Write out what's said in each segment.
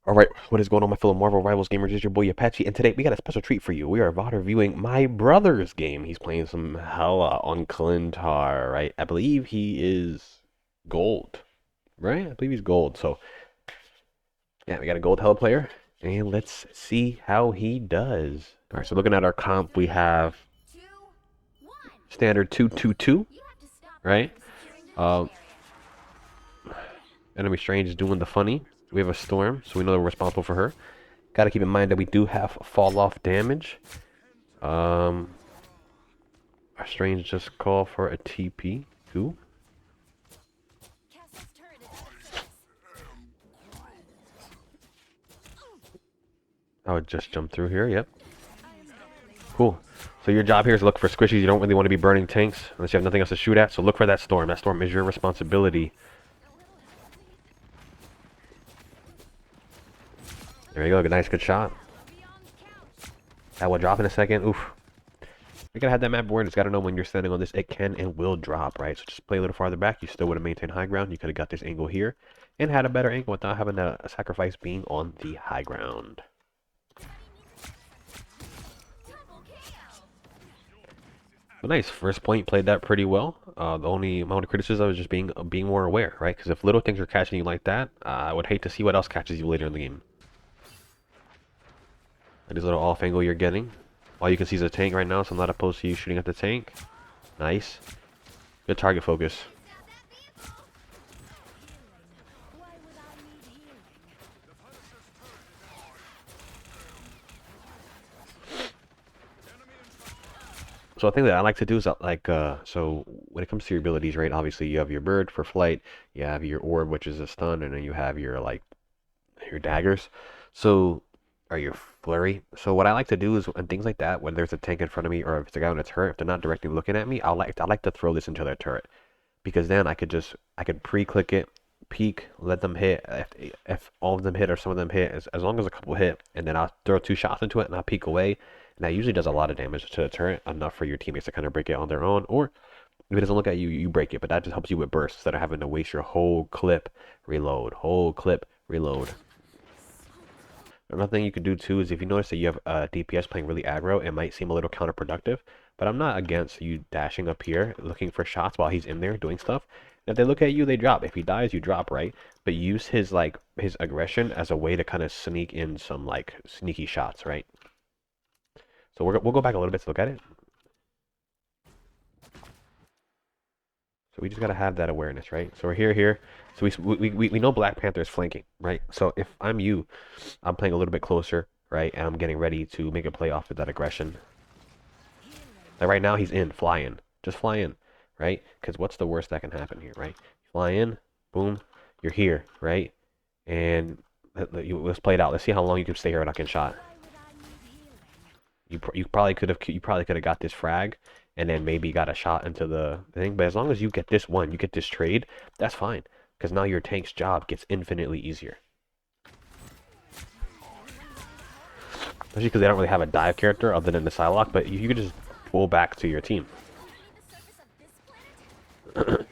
Alright, what is going on, my fellow Marvel Rivals gamers? It's your boy Apxche, and today we got a special treat for you. We are VOD reviewing my brother's game. He's playing some Hella on Clintar, right? I believe he is gold, right? I believe he's gold. So, yeah, we got a gold Hella player, and let's see how he does. Alright, so looking at our comp, we have standard 2-2-2, right? Uh, Enemy Strange is doing the funny. We have a Storm, so we know that we're responsible for her. Got to keep in mind that we do have fall off damage. Our Strange just call for a TP too. I would just jump through here. Yep. Cool. So your job here is look for squishies. You don't really want to be burning tanks unless you have nothing else to shoot at. So look for that storm. That storm is your responsibility. There you go. Good, nice, good shot. That will drop in a second. Oof. You gotta have that map board. It's gotta know when you're standing on this, it can and will drop, right? So just play a little farther back. You still would have maintained high ground. You could have got this angle here and had a better angle without having a sacrifice being on the high ground. But nice. First point, played that pretty well. My only criticism is just being more aware, right? Because if little things are catching you like that, I would hate to see what else catches you later in the game. This little off angle you're getting. All you can see is a tank right now, so I'm not opposed to you shooting at the tank. Nice. Good target focus. So a thing that I like to do is so when it comes to your abilities, right? Obviously you have your bird for flight, you have your orb, which is a stun, and then you have your your daggers. So or your flurry. So what I like to do is when things like that, when there's a tank in front of me or if it's a guy on a turret, if they're not directly looking at me, I like to throw this into their turret. Because then I could pre-click it, peek, let them hit. If all of them hit or some of them hit, as long as a couple hit, and then I'll throw two shots into it and I'll peek away. And that usually does a lot of damage to the turret, enough for your teammates to kind of break it on their own. Or if it doesn't look at you, you break it. But that just helps you with bursts instead of having to waste your whole clip, reload, whole clip, reload. Another thing you could do too is if you notice that you have DPS playing really aggro, it might seem a little counterproductive. But I'm not against you dashing up here, looking for shots while he's in there doing stuff. And if they look at you, they drop. If he dies, you drop, right? But use his aggression as a way to kind of sneak in some sneaky shots, right? So we'll go back a little bit to look at it. So we just gotta have that awareness, right? So we're here. So we know Black Panther is flanking, right? So if I'm you, I'm playing a little bit closer, right? And I'm getting ready to make a play off with that aggression. Like right now, he's in, fly in. Just fly in, right? Because what's the worst that can happen here, right? Fly in, boom, you're here, right? And let's play it out. Let's see how long you can stay here without getting shot. You probably could have got this frag, and then maybe got a shot into the thing. But as long as you get this one, you get this trade, that's fine. Because now your tank's job gets infinitely easier. Especially because they don't really have a dive character other than the Psylocke, but you can just pull back to your team. You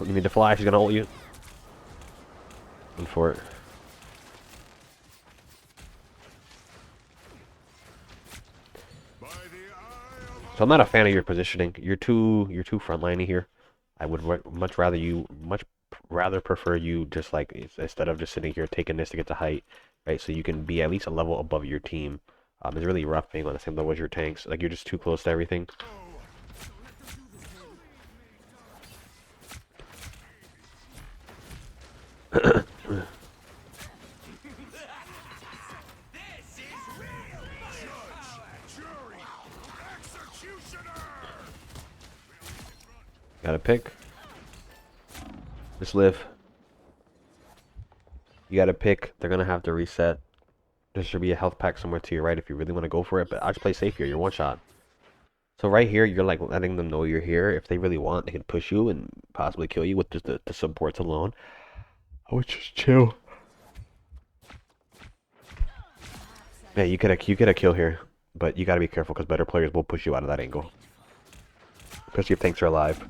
need to fly, she's gonna ult you. Run for it. So I'm not a fan of your positioning. You're too frontliney here. I would much rather prefer you just instead of just sitting here taking this to get to height, right? So you can be at least a level above your team. It's really rough being on the same level as your tanks. Like you're just too close to everything. Gotta pick. Just live. You gotta pick. They're gonna have to reset. There should be a health pack somewhere to your right if you really want to go for it, but I'll just play safe here. You're one shot. So right here, you're letting them know you're here. If they really want, they can push you and possibly kill you with just the supports alone. I would just chill. Yeah, you get a kill here, but you gotta be careful because better players will push you out of that angle. Especially if tanks are alive.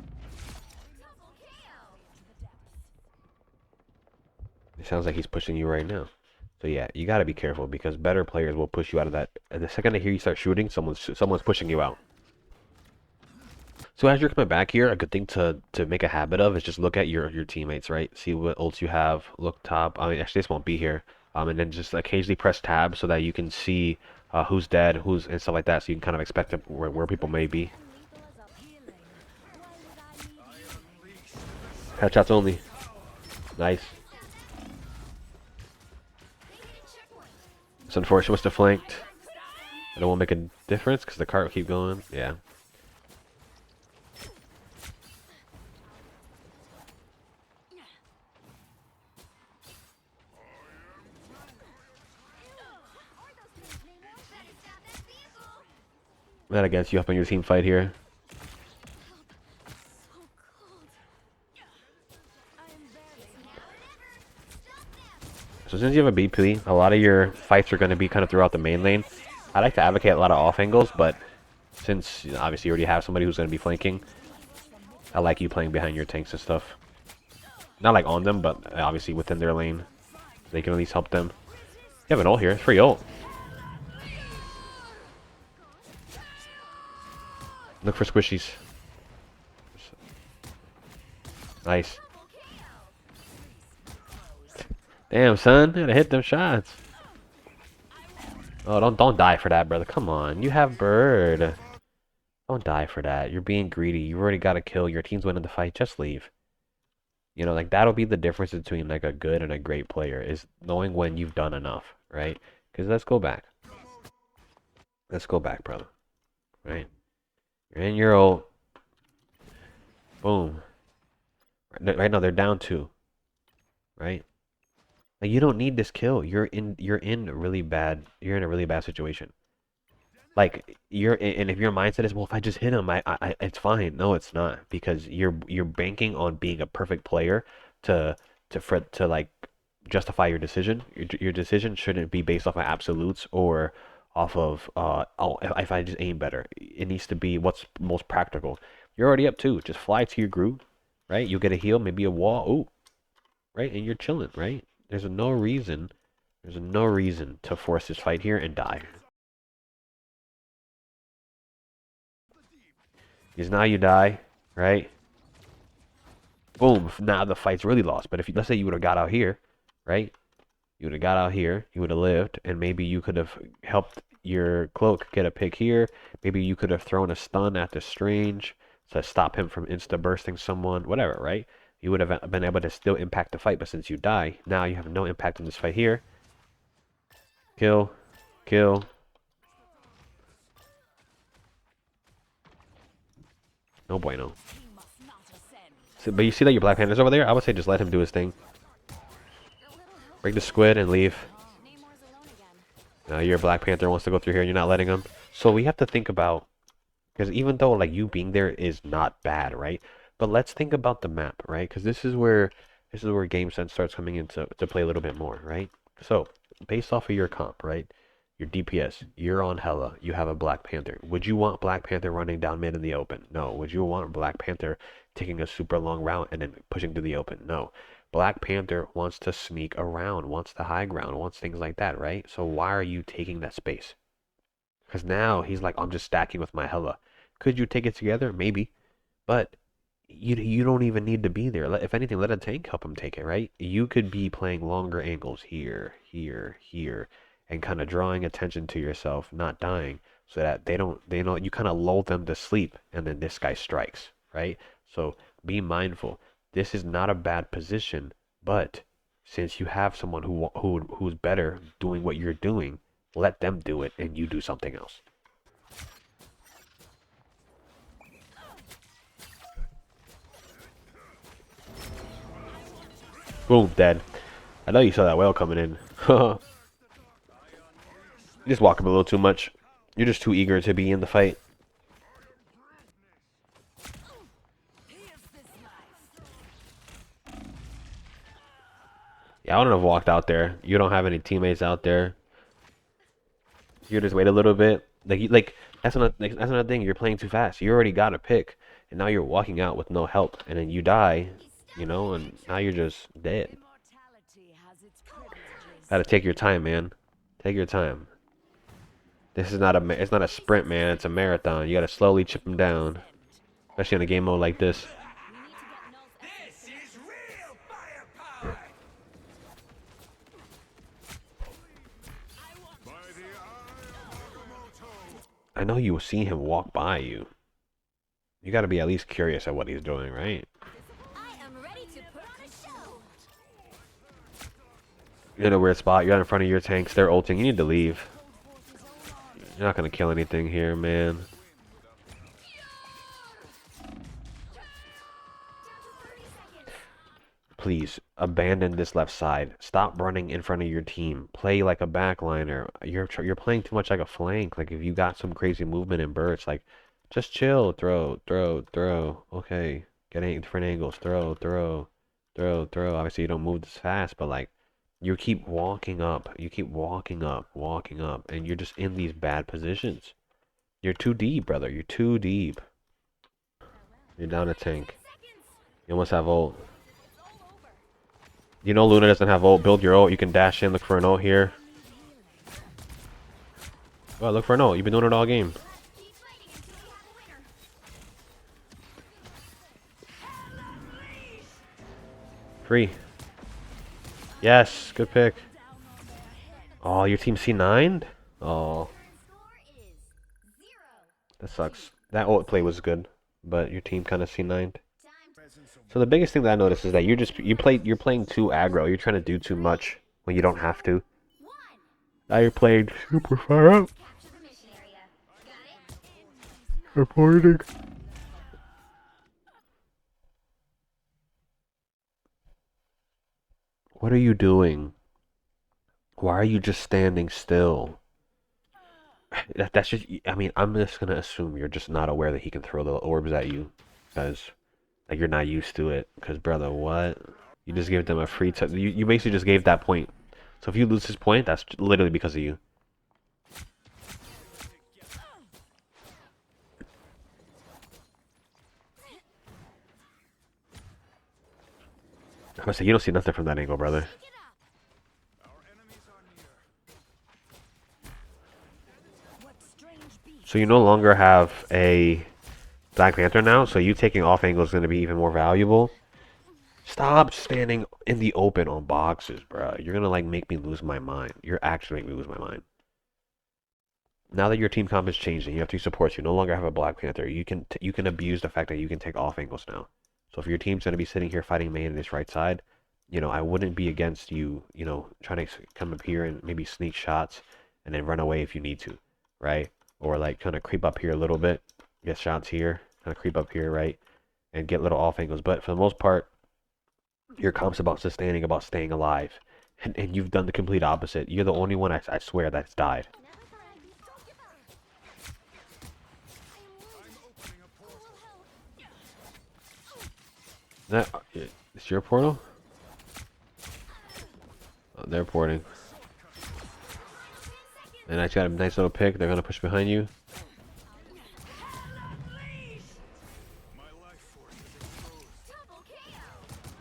It sounds like he's pushing you right now. So yeah, you got to be careful because better players will push you out of that. And the second they hear you start shooting, someone's pushing you out. So as you're coming back here, a good thing to make a habit of is just look at your teammates, right? See what ults you have. Look top. I mean, actually, this won't be here. And then just occasionally press tab so that you can see who's dead, who's and stuff like that. So you can kind of expect where people may be. Headshots only. Nice. It's unfortunate was deflanked. But it won't make a difference because the cart will keep going. Yeah. That against you up on your team fight here. So since you have a BP, a lot of your fights are going to be kind of throughout the main lane. I like to advocate a lot of off angles, but since obviously you already have somebody who's going to be flanking, I like you playing behind your tanks and stuff. Not like on them, but obviously within their lane. They can at least help them. You have an ult here. It's free ult. Look for squishies. Nice. Damn, son. You gotta hit them shots. Oh, don't die for that, brother. Come on. You have bird. Don't die for that. You're being greedy. You already got a kill. Your team's winning the fight. Just leave. You know, like that'll be the difference between like a good and a great player is knowing when you've done enough, right? Because let's go back. Let's go back, brother. Right? You're in your ult. Boom. Right now they're down 2. Right? Like you don't need this kill. You're in a really bad situation. Like and if your mindset is, well, if I just hit him, it's fine. No, it's not because you're banking on being a perfect player to like justify your decision. Your decision shouldn't be based off of absolutes or off of oh, if I just aim better. It needs to be what's most practical. You're already up 2. Just fly to your group, right? You get a heal, maybe a wall. Ooh, right, and you're chilling, right? There's no reason to force this fight here and die. Because now you die, right? Boom. Now the fight's really lost. But if let's say you would have got out here, right? You would have got out here, you would have lived, and maybe you could have helped your cloak get a pick here. Maybe you could have thrown a stun at the Strange to stop him from insta bursting someone, whatever, right? You would have been able to still impact the fight, but since you die, now you have no impact on this fight here. Kill, kill. No bueno. So, but you see that your Black Panther's over there? I would say just let him do his thing. Break the squid and leave. Now your Black Panther wants to go through here and you're not letting him. So we have to think about, because even though like you being there is not bad, right? But let's think about the map, right? Because this is where game sense starts coming into play a little bit more, right? So based off of your comp, right? Your DPS, you're on Hela, you have a Black Panther. Would you want Black Panther running down mid in the open? No. Would you want Black Panther taking a super long route and then pushing to the open? No. Black Panther wants to sneak around, wants the high ground, wants things like that, right? So why are you taking that space? Because now he's like, I'm just stacking with my Hela. Could you take it together? Maybe. But you don't even need to be there. If anything, let a tank help him take it, right? You could be playing longer angles here, here, here, and kind of drawing attention to yourself, not dying, so that they don't you kind of lull them to sleep, and then this guy strikes, right? So be mindful. This is not a bad position, but since you have someone who's better doing what you're doing, let them do it, and you do something else. Boom, dead. I know you saw that whale coming in. You just walk him a little too much. You're just too eager to be in the fight. Yeah, I wouldn't have walked out there. You don't have any teammates out there. You just wait a little bit. Like that's another thing. You're playing too fast. You already got a pick, and now you're walking out with no help, and then you die, and now you're just dead. Gotta take your time, man. Take your time. This is not it's not a sprint, man. It's a marathon. You gotta slowly chip them down, especially in a game mode like this. I know you will see him walk by you. You gotta be at least curious at what he's doing, right? You're in a weird spot. You're in front of your tanks. They're ulting. You need to leave. You're not gonna kill anything here, man. Please abandon this left side. Stop running in front of your team. Play like a backliner. You're playing too much like a flank. Like if you got some crazy movement in bursts, like just chill. Throw, throw, throw. Okay, get different angles. Throw, throw, throw, throw. Obviously you don't move this fast, but like you keep walking up. You keep walking up, walking up, and you're just in these bad positions. You're too deep, brother. You're too deep. You're down a tank. You almost have ult. You know Luna doesn't have ult. Build your ult. You can dash in, look for an ult here. Oh, look for an ult. You've been doing it all game. Free. Yes, good pick. Oh, your team C9'd? Oh. That sucks. That ult play was good, but your team kind of C9'd. So the biggest thing that I noticed is that you're playing too aggro. You're trying to do too much when you don't have to. Now you're playing super far up. Reporting. What are you doing? Why are you just standing still? That's just, I mean, I'm just gonna assume you're just not aware that he can throw the orbs at you. Because, like, you're not used to it. Because, brother, what? You just gave them a free you basically just gave that point. So if you lose this point, that's literally because of you. I'm gonna say, you don't see nothing from that angle, brother. So you no longer have a Black Panther now, so you taking off angle is going to be even more valuable. Stop standing in the open on boxes, bro. You're gonna like make me lose my mind. You're actually making me lose my mind. Now that your team comp is changing, you have two supports. You no longer have a Black Panther. You can abuse the fact that you can take off angles now. So if your team's gonna be sitting here fighting main in this right side, you know I wouldn't be against you. You know, trying to come up here and maybe sneak shots and then run away if you need to, right? Or like kind of creep up here a little bit, get shots here, kind of creep up here, right? And get little off angles. But for the most part, your comp's about sustaining, about staying alive. And you've done the complete opposite. You're the only one, I swear, that's died. That, it's your portal? Oh, they're porting. And I got a nice little pick. They're going to push behind you.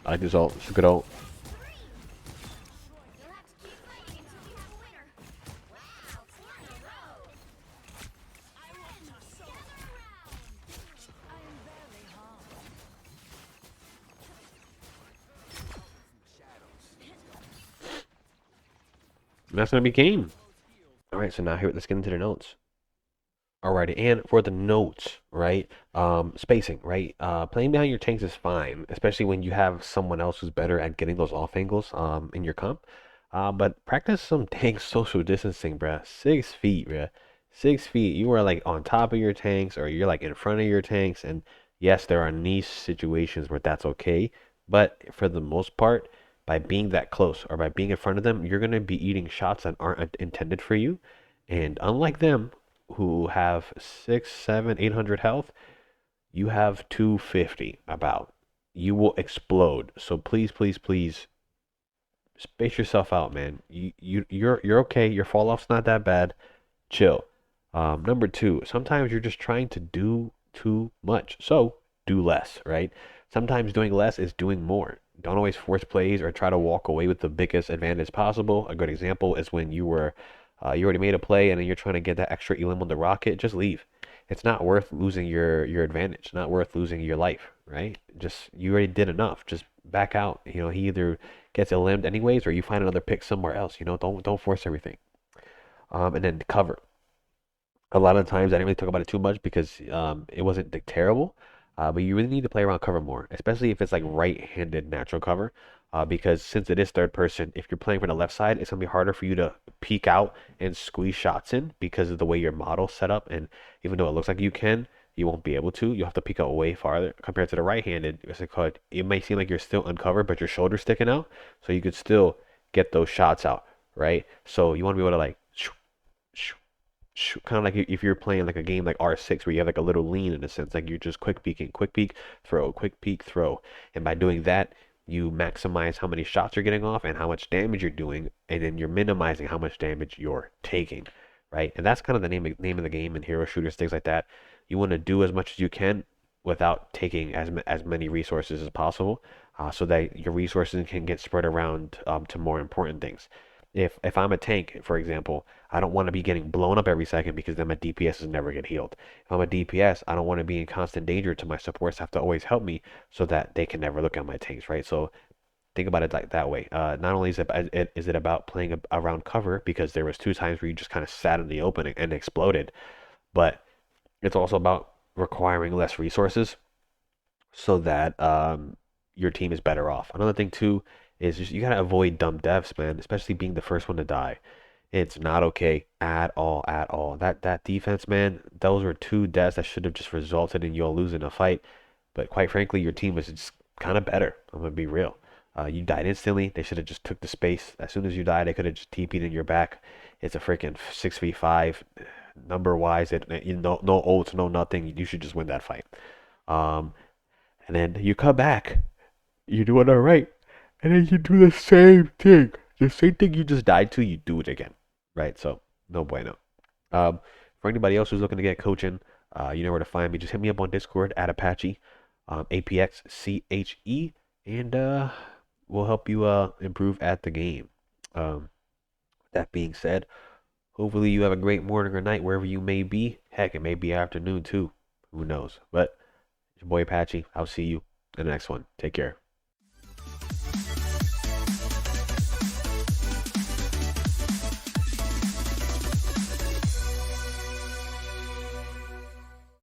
I like this ult. It's a good ult. And that's going to be game. Alright, so now here, let's get into the notes. Alrighty, and for the notes, right? Spacing, right? Playing behind your tanks is fine, especially when you have someone else who's better at getting those off angles in your comp. But practice some tank social distancing, bruh. 6 feet, bruh. 6 feet. You are like on top of your tanks, or you're like in front of your tanks. And yes, there are niche situations where that's okay. But for the most part, by being that close or by being in front of them, you're gonna be eating shots that aren't intended for you. And unlike them, who have 6, 7, 800 health, you have 250 about. You will explode. So please, please, please space yourself out, man. You're okay. Your fall off's not that bad. Chill. Number two, sometimes you're just trying to do too much. So do less, right? Sometimes doing less is doing more. Don't always force plays or try to walk away with the biggest advantage possible. A good example is when you already made a play and then you're trying to get that extra elim on the rocket. Just leave. It's not worth losing your advantage. Not worth losing your life, right? Just you already did enough. Just back out. He either gets eliminated anyways, or you find another pick somewhere else. Don't force everything. And then cover. A lot of times I didn't really talk about it too much because it wasn't like, terrible. But you really need to play around cover more, especially if it's like right-handed natural cover. Because since it is third person, if you're playing from the left side, it's gonna be harder for you to peek out and squeeze shots in because of the way your model's set up. And even though it looks like you can, you won't be able to. You'll have to peek out way farther compared to the right-handed. It may seem like you're still uncovered, but your shoulder's sticking out, so you could still get those shots out, right? So you want to be able to like kind of like if you're playing like a game like R6 where you have like a little lean in a sense, like you're just quick peeking, quick peek, throw, quick peek, throw. And by doing that, you maximize how many shots you're getting off and how much damage you're doing, and then you're minimizing how much damage you're taking, right? And that's kind of the name of the game in hero shooters, things like that. You want to do as much as you can without taking as many resources as possible, so that your resources can get spread around to more important things. If I'm a tank, for example, I don't want to be getting blown up every second because then my DPS is never get healed. If I'm a DPS, I don't want to be in constant danger to my supports have to always help me so that they can never look at my tanks, right? So think about it like that way. Not only is it about playing around cover because there was two times where you just kind of sat in the open and exploded, but it's also about requiring less resources so that your team is better off. Another thing too is just you gotta avoid dumb deaths, man, especially being the first one to die. It's not okay at all, at all. That defense, man, those were two deaths that should have just resulted in you all losing a fight. But quite frankly, your team was just kind of better. I'm gonna be real. You died instantly. They should have just took the space. As soon as you died, they could have just TP'd in your back. It's a freaking 6v5. Number wise, no ults, no nothing. You should just win that fight. Um, and then you come back. You're doing all right. And then you do the same thing. The same thing you just died to, you do it again. Right? So, no bueno. Um, for anybody else who's looking to get coaching, you know where to find me. Just hit me up on Discord at Apxche, Apxche, and we'll help you improve at the game. Um, that being said, hopefully you have a great morning or night wherever you may be. Heck, it may be afternoon too. Who knows? But it's your boy Apxche. I'll see you in the next one. Take care.